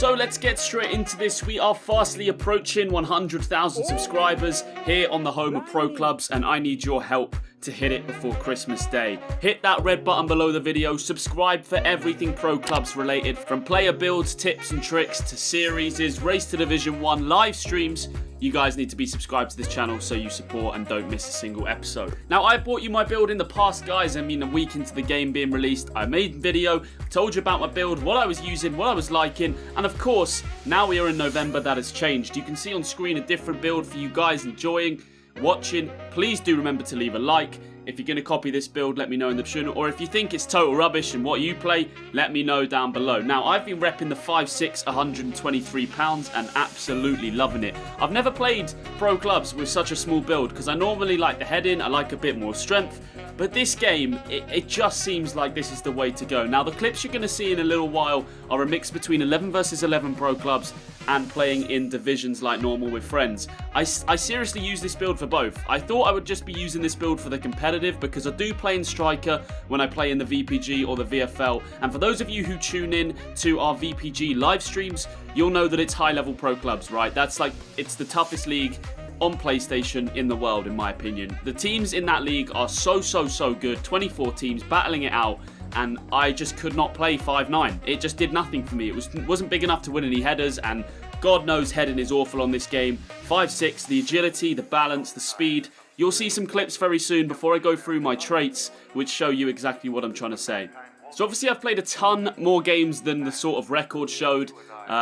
So let's get straight into this. We are fastly approaching 100,000 subscribers here on the home of Pro Clubs, and I need your help to hit it before Christmas Day. Hit that red button below the video, subscribe for everything Pro Clubs related, from player builds, tips and tricks, to series, Race to Division 1, live streams. You guys need to be subscribed to this channel so you support and don't miss a single episode. Now, I brought you my build in the past, guys. I mean, a week into the game being released, I made a video, told you about my build, what I was using, what I was liking, and of course, now we are in November, that has changed. You can see on screen a different build for you guys enjoying, watching. Please do remember to leave a like. If you're going to copy this build, let me know in the description. Or if you think it's total rubbish and what you play, let me know down below. Now, I've been repping the 5'6", 123 pounds and absolutely loving it. I've never played Pro Clubs with such a small build because I normally like the head-in, I like a bit more strength. But this game, it just seems like this is the way to go. Now, the clips you're going to see in a little while are a mix between 11 versus 11 Pro Clubs and playing in divisions like normal with friends. I seriously use this build for both. I thought I would just be using this build for the competitive because I do play in Striker when I play in the VPG or the VFL. And for those of you who tune in to our VPG live streams, you'll know that it's high-level Pro Clubs, right? That's like, it's the toughest league on PlayStation in the world, in my opinion. The teams in that league are so good. 24 teams battling it out, and I just could not play 5'9". It just did nothing for me. It wasn't big enough to win any headers, and God knows heading is awful on this game. 5'6", the agility, the balance, the speed. You'll see some clips very soon before I go through my traits, which show you exactly what I'm trying to say. So obviously I've played a ton more games than the sort of record showed,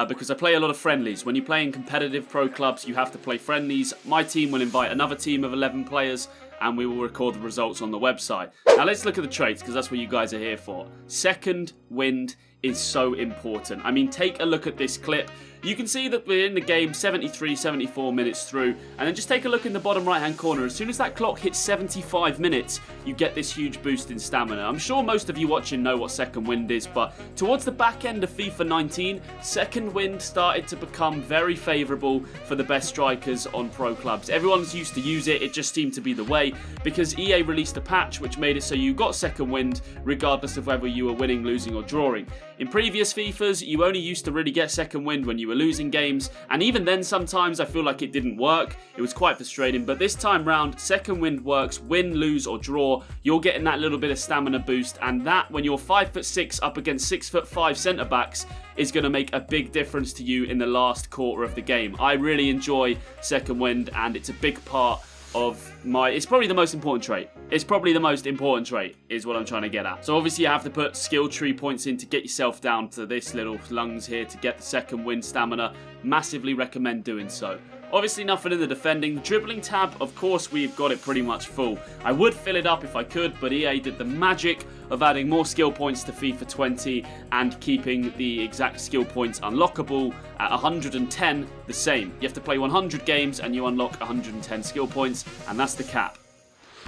because I play a lot of friendlies. When you play in competitive Pro Clubs, you have to play friendlies. My team will invite another team of 11 players, and we will record the results on the website. Now let's look at the traits, because that's what you guys are here for. Second wind is so important. I mean, take a look at this clip. You can see that we're in the game 73, 74 minutes through, and then just take a look in the bottom right hand corner. As soon as that clock hits 75 minutes, you get this huge boost in stamina. I'm sure most of you watching know what second wind is, but towards the back end of FIFA 19, second wind started to become very favourable for the best strikers on Pro Clubs. Everyone's used to use it, it just seemed to be the way, because EA released a patch which made it so you got second wind regardless of whether you were winning, losing or drawing. In previous FIFAs, you only used to really get second wind when you were losing games, and even then sometimes I feel like it didn't work. It was quite frustrating, but this time round, second wind works. Win, lose or draw, you're getting that little bit of stamina boost, and that, when you're 5'6" up against 6'5" centre backs, is going to make a big difference to you in the last quarter of the game. I really enjoy second wind, and it's a big part of it's probably the most important trait. It's probably the most important trait is what I'm trying to get at. So obviously you have to put skill tree points in to get yourself down to this little lungs here to get the second wind stamina. Massively recommend doing so. Obviously nothing in the defending. The dribbling tab, of course, we've got it pretty much full. I would fill it up if I could, but EA did the magic of adding more skill points to FIFA 20 and keeping the exact skill points unlockable at 110 the same. You have to play 100 games and you unlock 110 skill points, and that's the cap.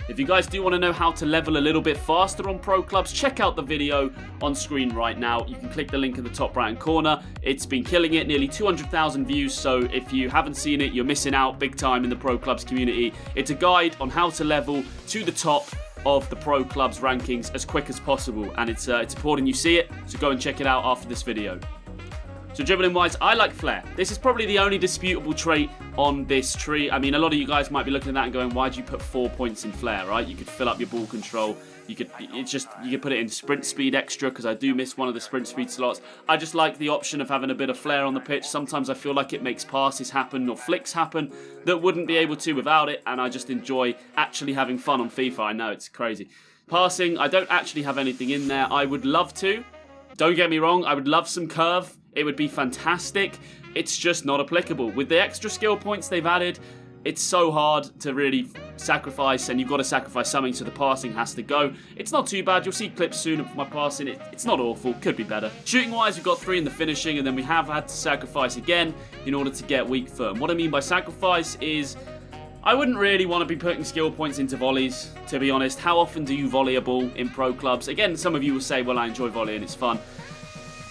If you guys do want to know how to level a little bit faster on Pro Clubs, check out the video on screen right now. You can click the link in the top right hand corner. It's been killing it, nearly 200,000 views, so if you haven't seen it, you're missing out big time in the Pro Clubs community. It's a guide on how to level to the top of the Pro Clubs rankings as quick as possible, and it's important you see it, so go and check it out after this video. So dribbling wise, I like Flair. This is probably the only disputable trait on this tree. I mean, a lot of you guys might be looking at that and going, why do you put 4 points in Flair, right? You could fill up your ball control. You could put it in sprint speed extra, because I do miss one of the sprint speed slots. I just like the option of having a bit of flair on the pitch. Sometimes I feel like it makes passes happen or flicks happen that wouldn't be able to without it, and I just enjoy actually having fun on FIFA. I know, it's crazy. Passing, I don't actually have anything in there. I would love to. Don't get me wrong, I would love some curve. It would be fantastic. It's just not applicable. With the extra skill points they've added, it's so hard to really sacrifice, and you've got to sacrifice something, so the passing has to go. It's not too bad. You'll see clips soon of my passing. It's not awful. Could be better. Shooting-wise, we've got 3 in the finishing, and then we have had to sacrifice again in order to get weak foot. And what I mean by sacrifice is I wouldn't really want to be putting skill points into volleys, to be honest. How often do you volley a ball in Pro Clubs? Again, some of you will say, well, I enjoy volleying, it's fun.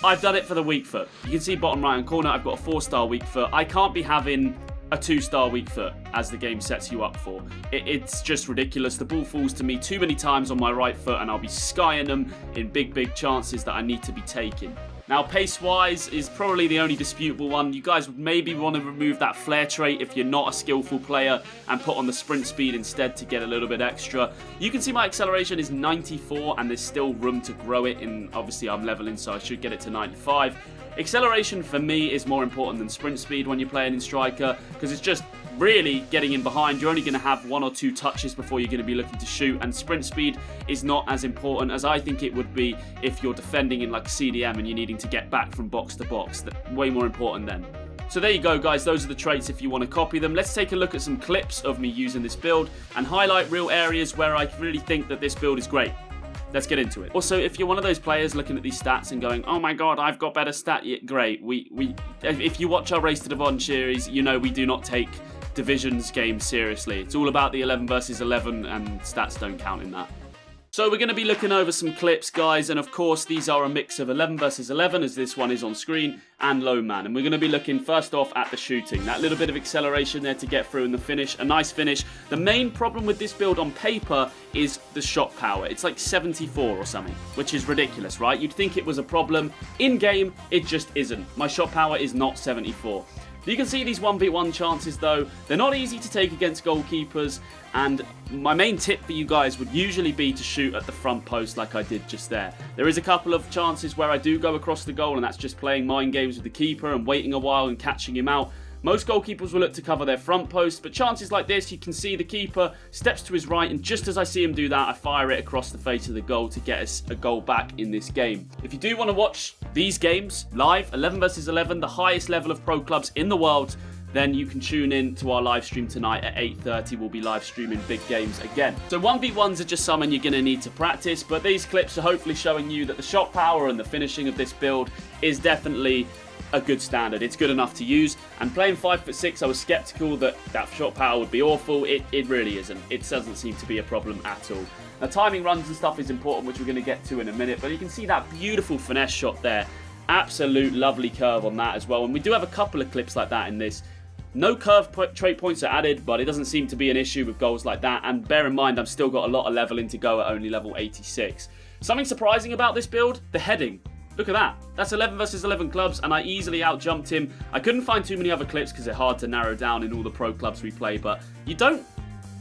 I've done it for the weak foot. You can see bottom right hand corner, I've got a 4-star weak foot. I can't be having a 2-star weak foot as the game sets you up for. It's just ridiculous. The ball falls to me too many times on my right foot, and I'll be skying them in big chances that I need to be taking. Now, pace-wise is probably the only disputable one. You guys would maybe want to remove that Flair trait if you're not a skillful player and put on the sprint speed instead to get a little bit extra. You can see my acceleration is 94 and there's still room to grow it. Obviously, I'm leveling, so I should get it to 95. Acceleration for me is more important than sprint speed when you're playing in Striker, because it's just really getting in behind. You're only going to have 1 or 2 touches before you're going to be looking to shoot, and sprint speed is not as important as I think it would be if you're defending in like CDM and you're needing to get back from box to box. That's way more important then. So there you go, guys. Those are the traits if you want to copy them. Let's take a look at some clips of me using this build and highlight real areas where I really think that this build is great. Let's get into it. Also, if you're one of those players looking at these stats and going, oh my god, I've got better stat, yeah, great. If you watch our Race to Devon series, you know we do not take divisions games seriously. It's all about the 11 versus 11 and stats don't count in that. So we're going to be looking over some clips, guys, and of course these are a mix of 11 versus 11 as this one is on screen and low man, and we're going to be looking first off at the shooting. That little bit of acceleration there to get through in the finish, a nice finish. The main problem with this build on paper is the shot power. It's like 74 or something, which is ridiculous, right? You'd think it was a problem. In game, it just isn't. My shot power is not 74. You can see these 1v1 chances though, they're not easy to take against goalkeepers, and my main tip for you guys would usually be to shoot at the front post like I did just there. There is a couple of chances where I do go across the goal, and that's just playing mind games with the keeper and waiting a while and catching him out. Most goalkeepers will look to cover their front post, but chances like this, you can see the keeper steps to his right, and just as I see him do that, I fire it across the face of the goal to get us a goal back in this game. If you do want to watch these games live, 11 versus 11, the highest level of pro clubs in the world, then you can tune in to our live stream tonight at 8:30. We'll be live streaming big games again. So 1v1s are just something you're going to need to practice, but these clips are hopefully showing you that the shot power and the finishing of this build is definitely a good standard. It's good enough to use, and playing 5'6", I was skeptical that shot power would be awful. It really isn't. It doesn't seem to be a problem at all. Now, timing runs and stuff is important, which we're going to get to in a minute, but you can see that beautiful finesse shot there. Absolute lovely curve on that as well, and we do have a couple of clips like that in this. No curve trait points are added, but it doesn't seem to be an issue with goals like that, and bear in mind I've still got a lot of leveling to go at only level 86. Something surprising about this build, the heading. Look at that. That's 11 versus 11 clubs, and I easily out-jumped him. I couldn't find too many other clips because they're hard to narrow down in all the pro clubs we play, but you don't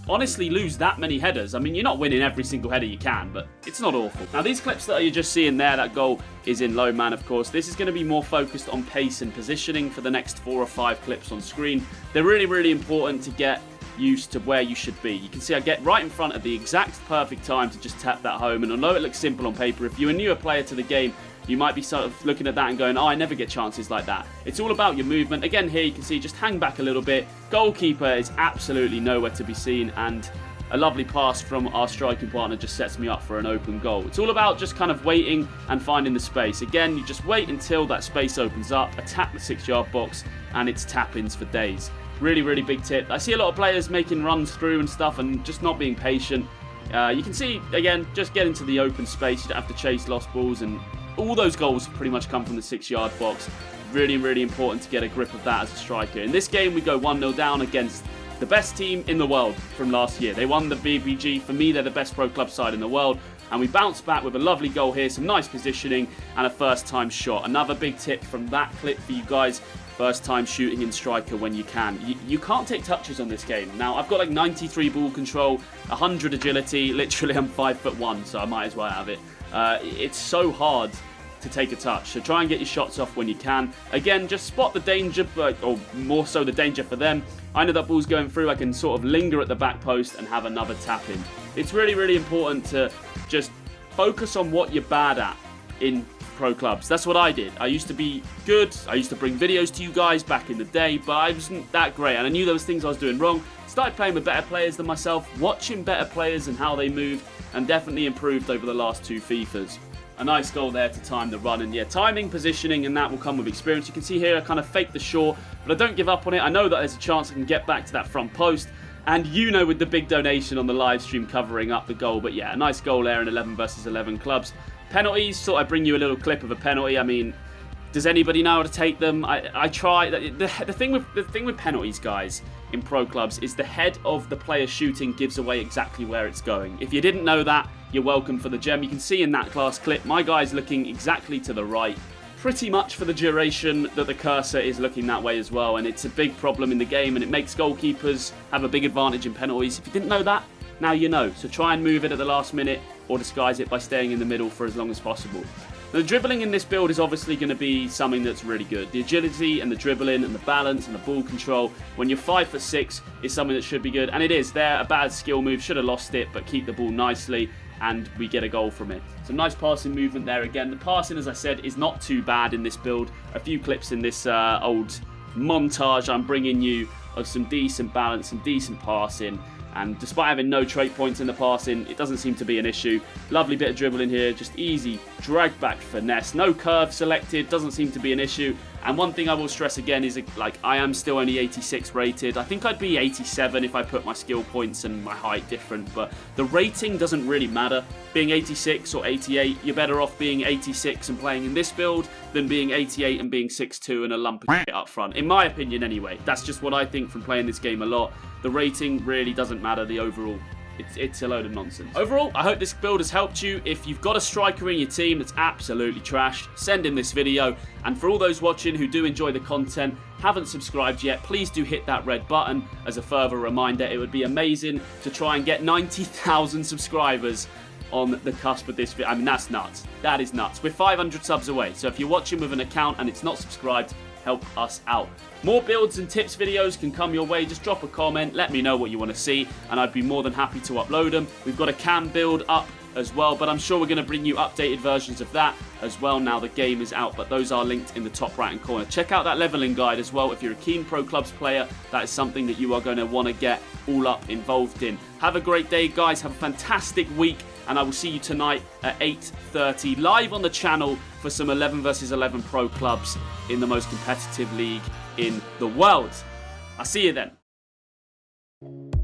honestly lose that many headers. I mean, you're not winning every single header you can, but it's not awful. Now, these clips that you're just seeing there, that goal is in low man, of course. This is going to be more focused on pace and positioning for the next 4 or 5 clips on screen. They're really, really important to get used to where you should be. You can see I get right in front at the exact perfect time to just tap that home, and although it looks simple on paper, if you're a newer player to the game, you might be sort of looking at that and going, oh, I never get chances like that. It's all about your movement. Again, here you can see just hang back a little bit. Goalkeeper is absolutely nowhere to be seen, and a lovely pass from our striking partner just sets me up for an open goal. It's all about just kind of waiting and finding the space. Again, you just wait until that space opens up, attack the 6-yard box, and it's tap-ins for days. Really, really big tip. I see a lot of players making runs through and stuff and just not being patient. You can see, again, just get into the open space. You don't have to chase lost balls, and all those goals pretty much come from the 6-yard box. Really, really important to get a grip of that as a striker. In this game, we go 1-0 down against the best team in the world from last year. They won the BBG. For me, they're the best pro club side in the world. And we bounce back with a lovely goal here, some nice positioning, and a first-time shot. Another big tip from that clip for you guys. First time shooting in striker when you can. You can't take touches on this game. Now, I've got like 93 ball control, 100 agility. Literally, I'm 5'1", so I might as well have it. It's so hard to take a touch, so try and get your shots off when you can. Again, just spot the danger, or more so the danger for them. I know that ball's going through, I can sort of linger at the back post and have another tap in. It's really, really important to just focus on what you're bad at in pro clubs. That's what I did. I used to be good. I used to bring videos to you guys back in the day, but I wasn't that great, and I knew there was things I was doing wrong. Started playing with better players than myself, watching better players and how they moved, and definitely improved over the last 2 FIFAs. A nice goal there to time the run, and yeah, timing, positioning, and that will come with experience. You can see here I kind of fake the short, but I don't give up on it. I know that there's a chance I can get back to that front post, and you know, with the big donation on the live stream covering up the goal. But yeah, a nice goal there in 11 versus 11 clubs. Penalties, thought I'd bring you a little clip of a penalty. I mean, does anybody know how to take them? I try. The thing with penalties, guys, in pro clubs is the head of the player shooting gives away exactly where it's going. If you didn't know that, you're welcome for the gem. You can see in that class clip, my guy's looking exactly to the right. pretty much for the duration that the cursor is looking that way as well, and it's a big problem in the game, and it makes goalkeepers have a big advantage in penalties. If you didn't know that, now you know. So try and move it at the last minute or disguise it by staying in the middle for as long as possible. Now, the dribbling in this build is obviously going to be something that's really good. The agility and the dribbling and the balance and the ball control when you're 5'6" is something that should be good, and it is. There, a bad skill move, should have lost it, but keep the ball nicely, and we get a goal from it. Some nice passing movement there again. The passing, as I said, is not too bad in this build. A few clips in this old montage I'm bringing you of some decent balance, some decent passing. And despite having no trait points in the passing, it doesn't seem to be an issue. Lovely bit of dribbling here, just easy drag back finesse. No curve selected, doesn't seem to be an issue. And one thing I will stress again is, like, I am still only 86 rated. I think I'd be 87 if I put my skill points and my height different, but the rating doesn't really matter. Being 86 or 88, you're better off being 86 and playing in this build than being 88 and being 6'2" and a lump of shit up front. In my opinion anyway. That's just what I think from playing this game a lot. The rating really doesn't matter, the overall. It's a load of nonsense. Overall, I hope this build has helped you. If you've got a striker in your team that's absolutely trash, send him this video. And for all those watching who do enjoy the content, haven't subscribed yet, please do hit that red button as a further reminder. It would be amazing to try and get 90,000 subscribers on the cusp of this video. I mean, that's nuts. That is nuts. We're 500 subs away. So if you're watching with an account and it's not subscribed, help us out. More builds and tips videos can come your way. Just drop a comment, let me know what you want to see, and I'd be more than happy to upload them. We've got a cam build up as well, but I'm sure we're going to bring you updated versions of that as well now the game is out, but those are linked in the top right hand corner. Check out that leveling guide as well. If you're a keen Pro Clubs player, that is something that you are going to want to get all up involved in. Have a great day, guys. Have a fantastic week, and I will see you tonight at 8:30 live on the channel for some 11 vs 11 Pro Clubs in the most competitive league in the world. I'll see you then.